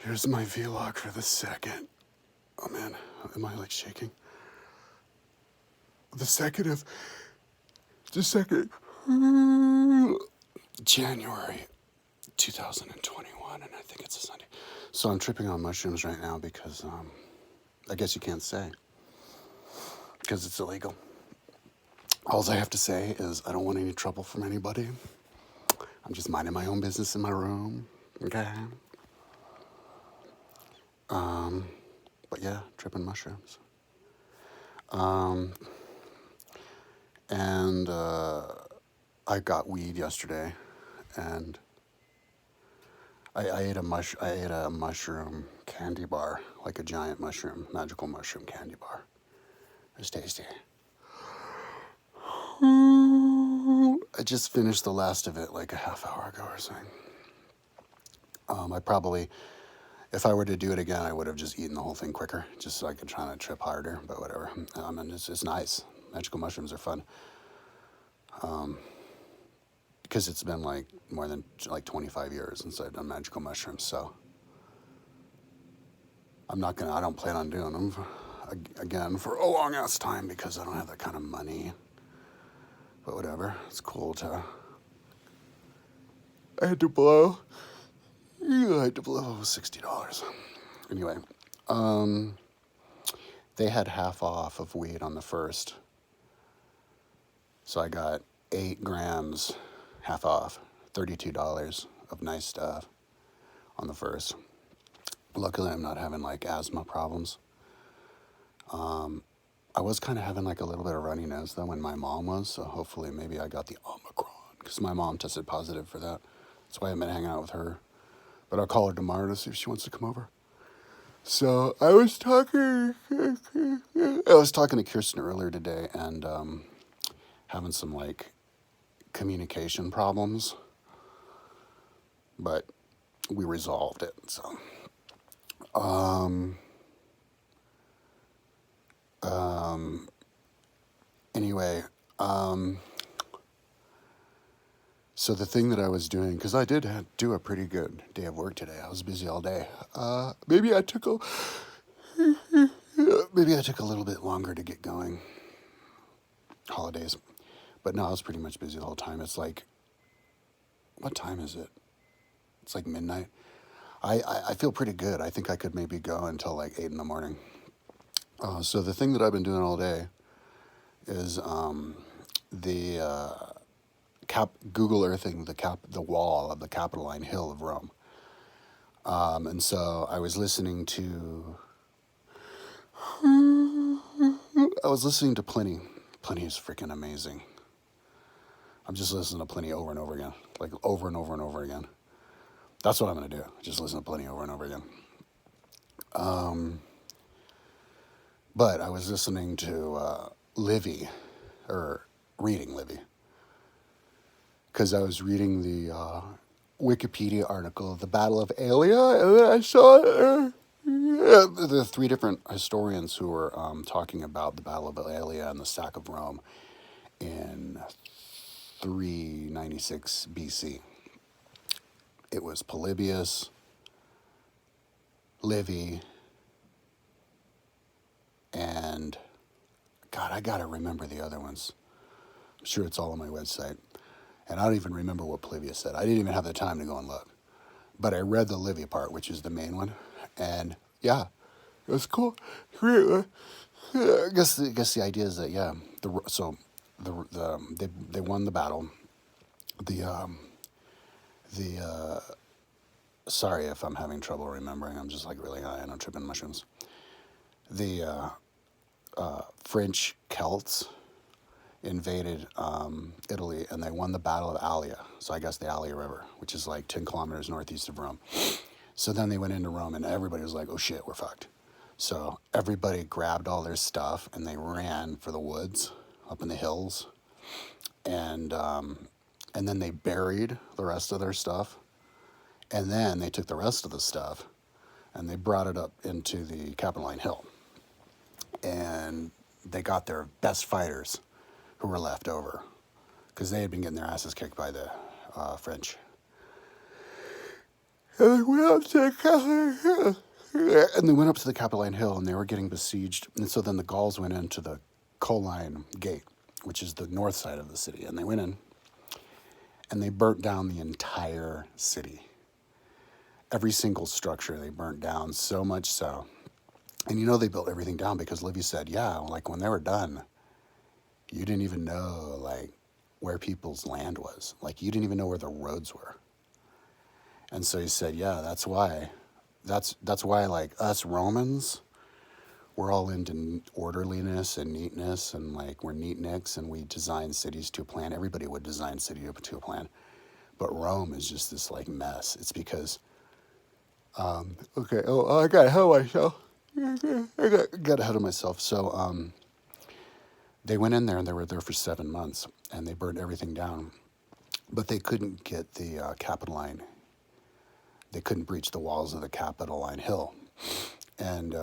Here's my vlog for the second. Oh man, am I like shaking? The second January 2021, and I think it's a Sunday. So I'm tripping on mushrooms right now because I guess you can't say because it's illegal. All I have to say is I don't want any trouble from anybody. I'm just minding my own business in my room. Okay. But yeah, tripping mushrooms. And I got weed yesterday, and I ate a mushroom candy bar, like a giant magical mushroom candy bar. It was tasty. I just finished the last of it like a half hour ago or something. I probably, if I were to do it again, I would have just eaten the whole thing quicker, just so I could try to trip harder, but whatever. And it's nice. Magical mushrooms are fun. Because it's been like more than like 25 years since I've done magical mushrooms, so I don't plan on doing them again for a long ass time because I don't have that kind of money. But whatever, it's cool to. I had to blow $60. Anyway, they had half off of weed on the first. So I got 8 grams, half off, $32 of nice stuff on the first. Luckily, I'm not having like asthma problems. I was kind of having like a little bit of runny nose though when my mom was, so hopefully maybe I got the Omicron because my mom tested positive for that. That's why I've been hanging out with her. But I'll call her tomorrow to see if she wants to come over. So I was talking to Kirsten earlier today and having some like communication problems, but we resolved it. So, anyway, so the thing that I was doing, because I did do a pretty good day of work today. I was busy all day. Maybe I took a little bit longer to get going. Holidays. But no, I was pretty much busy the whole time. It's like, what time is it? It's like midnight. I feel pretty good. I think I could maybe go until like 8 in the morning. So the thing that I've been doing all day is Google Earthing the wall of the Capitaline Hill of Rome. And so I was listening to Pliny. Pliny is freaking amazing. I'm just listening to Pliny over and over again, like over and over and over again. That's what I'm going to do. Just listen to Pliny over and over again. But I was listening to Livy, or reading Livy, because I was reading the Wikipedia article of the Battle of Aelia, and then I saw the 3 different historians who were talking about the Battle of Aelia and the sack of Rome in 396 BC. It was Polybius, Livy, and God, I gotta remember the other ones. I'm sure it's all on my website. And I don't even remember what Polybius said. I didn't even have the time to go and look. But I read the Livy part, which is the main one. And yeah, it was cool. I guess the idea is that, yeah, they won the battle. Sorry if I'm having trouble remembering. I'm just like really high and I'm tripping mushrooms. The French Celts invaded Italy and they won the Battle of Allia. So I guess the Allia River, which is like 10 kilometers northeast of Rome. So then they went into Rome and everybody was like, oh shit, we're fucked. So everybody grabbed all their stuff and they ran for the woods up in the hills. And then they buried the rest of their stuff. And then they took the rest of the stuff and they brought it up into the Capitaline Hill. And they got their best fighters who were left over because they had been getting their asses kicked by the French. And they went up to the Capitaline Hill. And they went up to the Capitaline Hill, and they were getting besieged. And so then the Gauls went into the Colline Gate, which is the north side of the city. And they went in, and they burnt down the entire city. Every single structure they burnt down, so much so. And you know they built everything down because Livy said, yeah, like when they were done, you didn't even know like where people's land was. Like you didn't even know where the roads were. And so he said, yeah, that's why like us Romans, we're all into orderliness and neatness, and like we're neatniks, and we design cities to a plan. Everybody would design city to a plan. But Rome is just this like mess. It's because, okay, oh, I got ahead of myself. I got ahead of myself. So they went in there and they were there for 7 months and they burned everything down, but they couldn't get the Capitoline. They couldn't breach the walls of the Capitoline Hill, and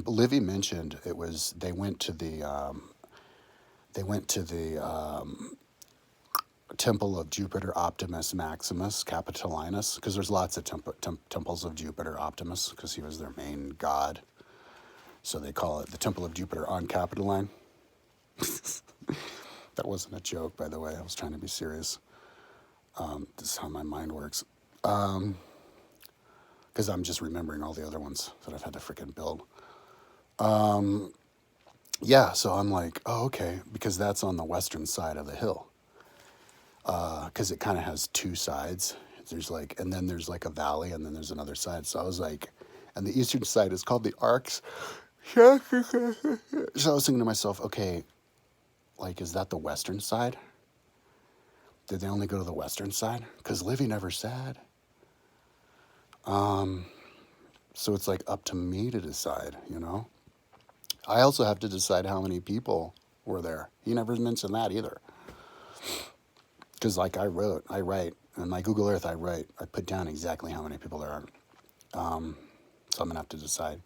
Livy mentioned it was they went to the temple of Jupiter Optimus Maximus Capitolinus, because there's lots of temples of Jupiter Optimus because he was their main god. So they call it the Temple of Jupiter on Capitoline. That wasn't a joke, by the way. I was trying to be serious. This is how my mind works. Because I'm just remembering all the other ones that I've had to freaking build. Yeah, so I'm like, oh, okay, because that's on the western side of the hill. Because it kind of has two sides. There's like, and then there's like a valley, and then there's another side. So I was like, and the eastern side is called the Arcs. So I was thinking to myself, okay, like, is that the western side? Did they only go to the western side? Because Livy never said. So it's like up to me to decide, you know? I also have to decide how many people were there. He never mentioned that either. Because like I write, in my Google Earth I put down exactly how many people there are. So I'm going to have to decide.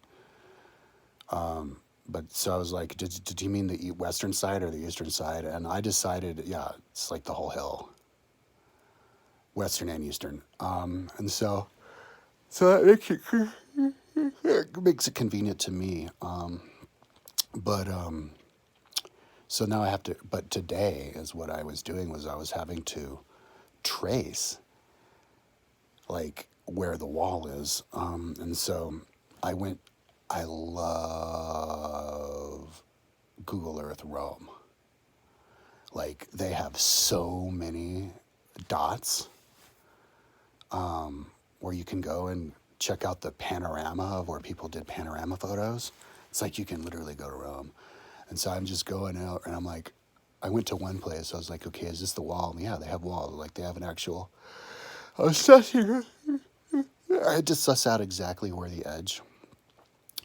But so I was like, did you mean the western side or the eastern side? And I decided, yeah, it's like the whole hill. Western and eastern. And so that makes it convenient to me. So now I have to, but today is what I was doing was I was having to trace like where the wall is. And so I love Google Earth Rome. Like they have so many dots where you can go and check out the panorama of where people did panorama photos. It's like you can literally go to Rome. And so I'm just going out and I'm like, I went to one place. I was like, okay, is this the wall? And yeah, they have walls. Like they have an actual, I was sussing it. I had to suss out exactly where the edge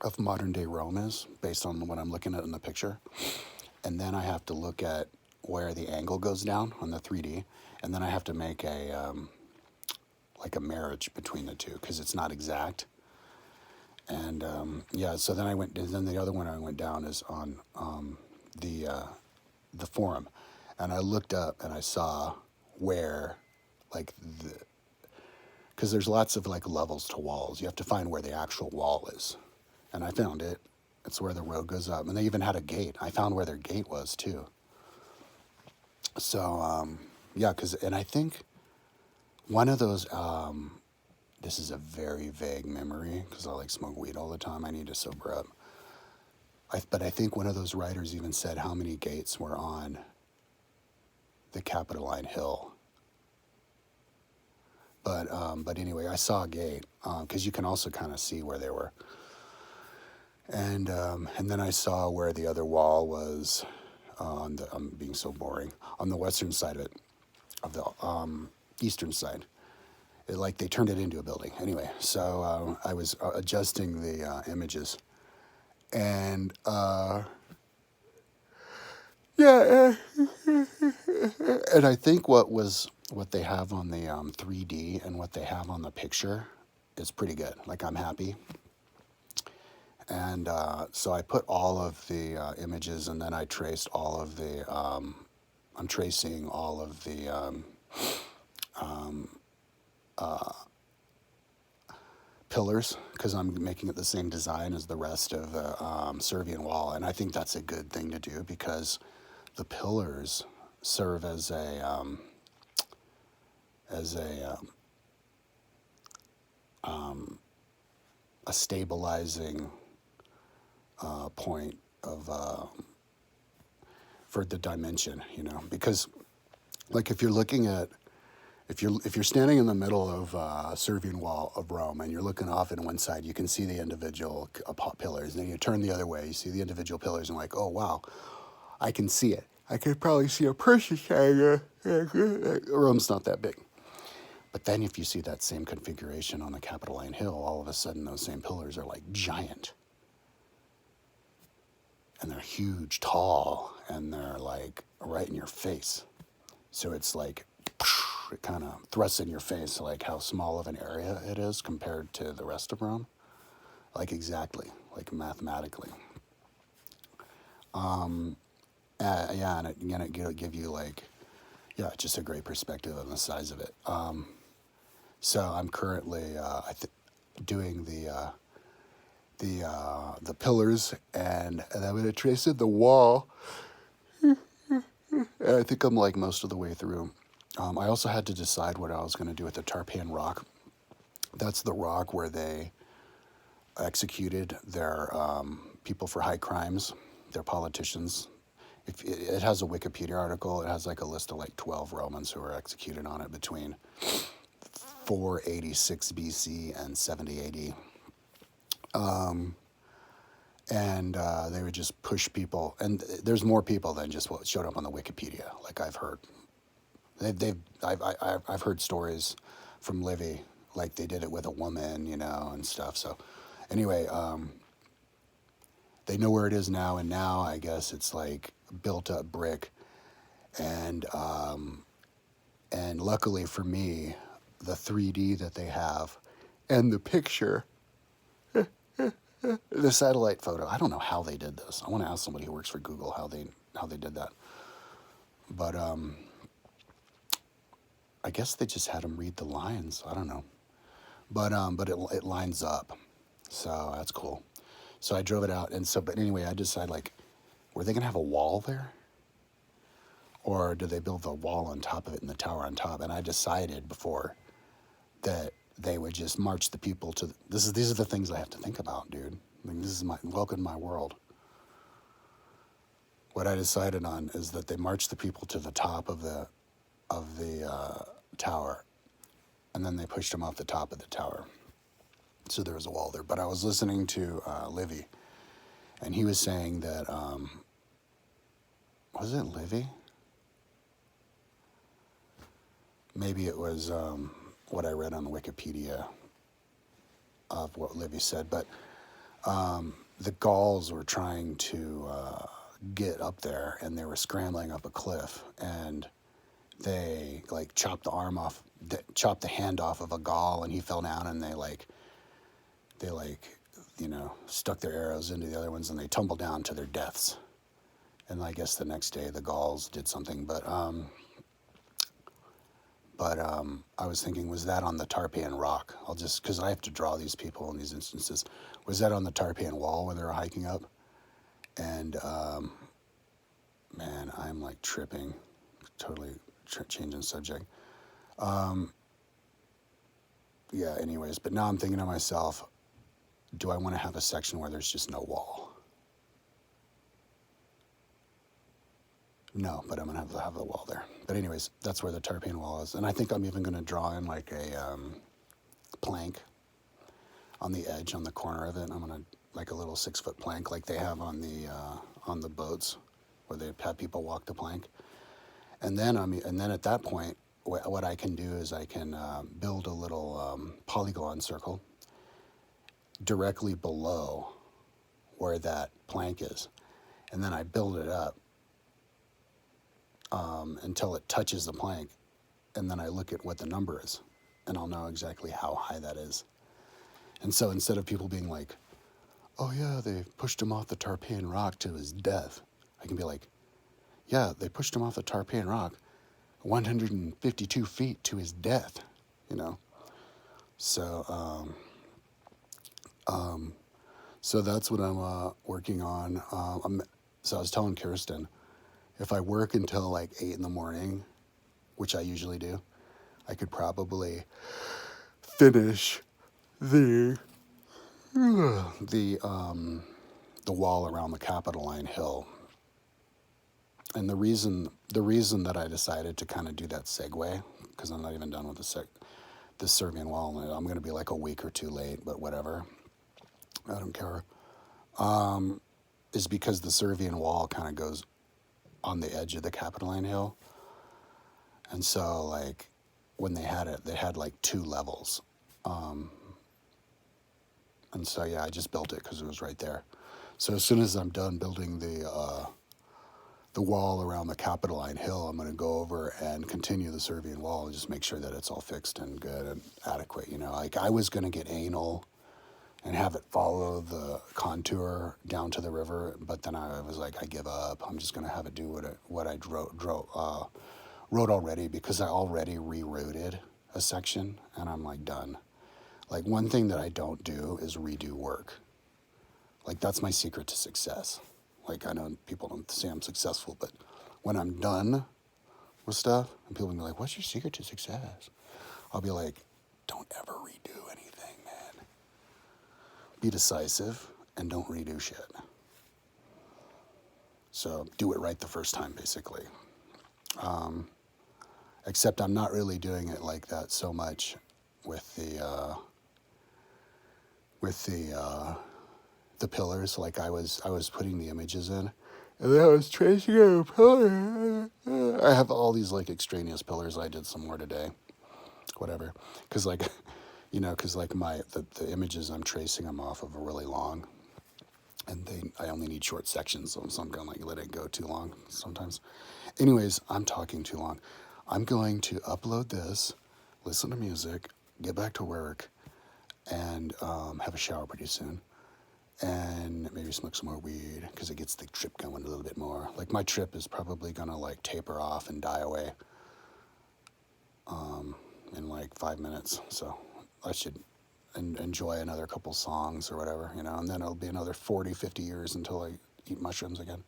of modern day Rome is based on what I'm looking at in the picture. And then I have to look at where the angle goes down on the 3D. And then I have to make like a marriage between the two because it's not exact. And yeah, so then then the other one I went down is on the forum. And I looked up and I saw where, like, because there's lots of like levels to walls. You have to find where the actual wall is. And I found it. It's where the road goes up. And they even had a gate. I found where their gate was too. So, yeah, and I think one of those, this is a very vague memory because I like smoke weed all the time. I need to sober up. But I think one of those writers even said how many gates were on the Capitoline Hill. But anyway, I saw a gate because you can also kind of see where they were. And then I saw where the other wall was on the, I'm being so boring, on the western side of it, of the eastern side. Like they turned it into a building. Anyway, so I was adjusting the images. And yeah, and I think what they have on the 3D and what they have on the picture is pretty good. Like I'm happy. And so I put all of the images, and then I traced all of the. I'm tracing all of the pillars because I'm making it the same design as the rest of the Servian Wall, and I think that's a good thing to do because the pillars serve as a stabilizing point of for the dimension, you know, because like if you're looking at if you're standing in the middle of Servian Wall of Rome and you're looking off in one side, you can see the individual pillars. And then you turn the other way, you see the individual pillars, and like, oh wow, I can see it. I could probably see a person standing there. Rome's not that big. But then if you see that same configuration on the Capitaline Hill, all of a sudden those same pillars are like giant. And they're huge, tall, and they're like right in your face. So it's like, it kind of thrusts in your face like how small of an area it is compared to the rest of Rome. Like exactly, like mathematically. Yeah, and it'll give you like, yeah, just a great perspective on the size of it. So I'm currently doing the pillars, and I'm going to trace in the wall. And I think I'm like most of the way through. I also had to decide what I was going to do with the Tarpeian Rock. That's the rock where they executed their people for high crimes, their politicians. If it has a Wikipedia article. It has like a list of like 12 Romans who were executed on it between 486 BC and 70 AD. And they would just push people. And there's more people than just what showed up on the Wikipedia, like I've heard. I've heard stories from Livy, like they did it with a woman, you know, and stuff. So anyway, they know where it is now, and now I guess it's like built up brick. And luckily for me, the 3D that they have and the picture, the satellite photo, I don't know how they did this. I want to ask somebody who works for Google how they did that. But I guess they just had them read the lines. I don't know. But it lines up. So that's cool. So I drove it out, but anyway, I decided, like, were they going to have a wall there? Or did they build the wall on top of it and the tower on top? And I decided before that they would just march the people to these are the things I have to think about, dude. I mean, this is welcome to my world. What I decided on is that they marched the people to the top of the tower, and then they pushed them off the top of the tower. So there was a wall there. But I was listening to Livy, and he was saying that was it Livy? Maybe it was what I read on Wikipedia of what Livy said, but the Gauls were trying to get up there, and they were scrambling up a cliff, and they like chopped the hand off of a Gaul, and he fell down, and they you know, stuck their arrows into the other ones, and they tumbled down to their deaths. And I guess the next day the Gauls did something, but I was thinking, was that on the Tarpeian Rock? Because I have to draw these people in these instances. Was that on the Tarpeian Wall when they were hiking up? And, man, I'm like tripping, totally changing subject. Yeah, anyways, but now I'm thinking to myself, do I want to have a section where there's just no wall? No, but I'm going to have the wall there. But anyways, that's where the Tarpeian Wall is. And I think I'm even going to draw in like a plank on the edge, on the corner of it. I'm going to, like a little 6-foot plank like they have on the boats where they have people walk the plank. And then at that point, what I can do is I can build a little polygon circle directly below where that plank is. And then I build it up until it touches the plank, and then I look at what the number is, and I'll know exactly how high that is. And so instead of people being like, oh yeah, they pushed him off the Tarpeian Rock to his death, I can be like, yeah, they pushed him off the Tarpeian Rock 152 feet to his death, you know? So, So that's what I'm working on. So I was telling Kirsten, if I work until like 8 in the morning, which I usually do, I could probably finish the the wall around the Capitaline hill. And the reason that I decided to kind of do that segue, because I'm not even done with the Servian Wall, and I'm going to be like a week or two late, but whatever, I don't care, is because the Servian Wall kind of goes on the edge of the Capitaline hill. And so like when they had it, they had like 2 levels. And so yeah, I just built it because it was right there. So as soon as I'm done building the wall around the Capitaline hill, I'm going to go over and continue the Servian Wall and just make sure that it's all fixed and good and adequate. You know, like I was going to get anal and have it follow the contour down to the river, but then I was like, I give up. I'm just going to have it do what I wrote already, because I already rerouted a section and I'm like done. Like one thing that I don't do is redo work. Like that's my secret to success. Like I know people don't say I'm successful, but when I'm done with stuff and people will be like, what's your secret to success? I'll be like, don't ever redo anything, man. Be decisive and don't redo shit. So do it right the first time, basically. Except I'm not really doing it like that so much with the pillars. Like I was putting the images in, and then I was tracing a pillar. I have all these like extraneous pillars. I did some more today, whatever. Because like, because like the images I'm tracing them off of are really long, and I only need short sections, so I'm gonna like let it go too long sometimes. Anyways, I'm talking too long. I'm going to upload this, listen to music, get back to work, and have a shower pretty soon. And maybe smoke some more weed, because it gets the trip going a little bit more. Like my trip is probably gonna like taper off and die away in like 5 minutes. So I should enjoy another couple songs or whatever, and then it'll be another 40, 50 years until I eat mushrooms again.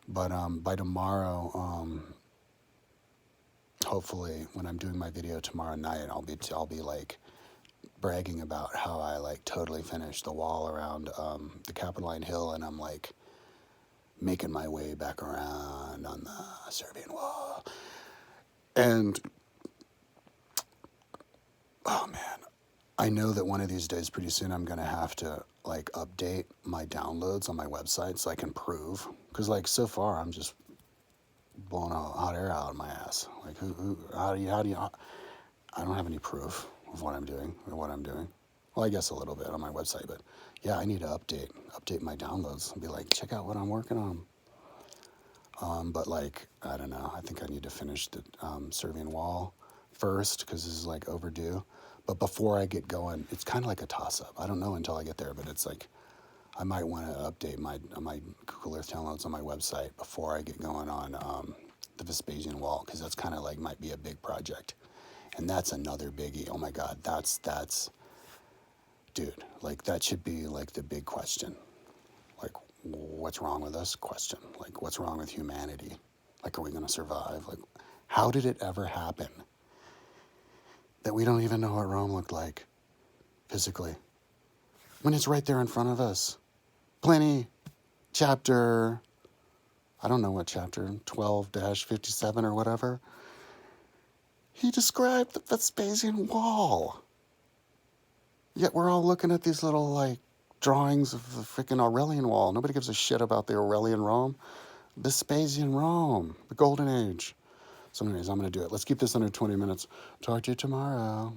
But by tomorrow, hopefully when I'm doing my video tomorrow night, I'll be like bragging about how I like totally finished the wall around the Capitaline hill, and I'm like making my way back around on the Servian Wall. And oh man, I know that one of these days pretty soon I'm gonna have to like update my downloads on my website so I can prove, because like so far I'm just blowing hot air out of my ass. Like how do you I don't have any proof of what I'm doing or what I'm doing. Well, I guess a little bit on my website, but yeah, I need to update my downloads and be like, check out what I'm working on. But like, I don't know. I think I need to finish the Servian Wall first, because this is like overdue. But before I get going, it's kind of like a toss-up. I don't know until I get there, but it's like I might want to update my Google Earth downloads on my website before I get going on the Vespasian Wall, because that's kind of like might be a big project. And that's another biggie. Oh my God, that's, dude, like that should be like the big question. Like, what's wrong with us? Question. Like, what's wrong with humanity? Like, are we going to survive? Like, how did it ever happen that we don't even know what Rome looked like physically when it's right there in front of us? Pliny, chapter, I don't know what chapter, 12-57 or whatever. He described the Vespasian Wall. Yet we're all looking at these little, like, drawings of the freaking Aurelian Wall. Nobody gives a shit about the Aurelian Rome. Vespasian Rome, the Golden Age. So anyways, I'm going to do it. Let's keep this under 20 minutes. Talk to you tomorrow.